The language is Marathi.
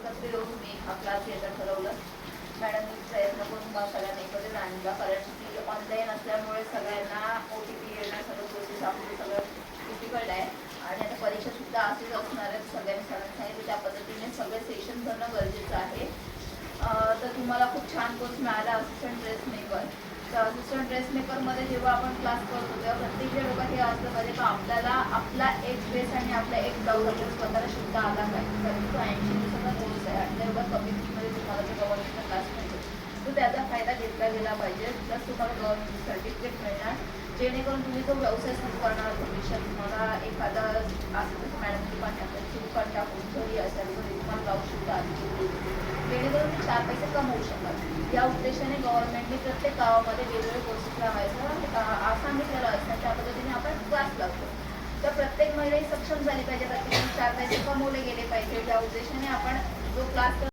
एकत्र येऊन मी हा क्लास घ्यायचं ठरवलं. मॅडमनी प्रयत्न करून मला सगळ्यांना एकत्र आणला, कारण की ऑनलाईन असल्यामुळे सगळ्यांना OTP येणं सगळं प्रोसेस आपली सगळं डिफिकल्ट आहे. आणि आता परीक्षासुद्धा असेच असणार आहेत. सगळ्यांनी सांगितलं त्या पद्धतीने सगळे सेशन भरणं गरजेचं आहे. तर तुम्हाला खूप छान कोर्स मिळाला असिस्टंट ड्रेस मेकर. तर असिस्टंट ड्रेस मेकरमध्ये जेव्हा आपण क्लास करतो तेव्हा प्रत्येक डोक्यात हे असलं पाहिजे की आपल्याला आपला एक ड्रेस आणि आपला एक ब्लाऊज आपल्याला स्वतःला शिवता आला पाहिजे. कारण तो 80 दिवसाचा कोर्स आहे आणि एवढ्या कमी फीमध्ये तुम्हाला जो गव्हर्नमेंटचा क्लास मिळतो तो त्याचा फायदा घेतला गेला पाहिजे. प्लस तुम्हाला गव्हर्नमेंट सर्टिफिकेट मिळणार, जेणेकरून तुम्ही तो व्यवसाय सुरू करणार भविष्यात. तुम्हाला एखादा असं जसं मॅडम दुकान टाकतात, दुकान टाकून घरी असेल घरी तुम्हाला ब्लाऊज शिवता आली, जेणेकरून तुम्ही 4 पैसे कमवू शकाल. या उद्देशाने गव्हर्नमेंटने प्रत्येक गावामध्ये वेगवेगळे कोर्सेस लावायचं सांगितलेलं असतं. त्या पद्धतीने आपण क्लास लागतो. तर प्रत्येक महिला ही सक्षम झाली पाहिजे, प्रत्येकाने 4 पैसे कमवले गेले पाहिजे. या उद्देशाने आपण जो क्लास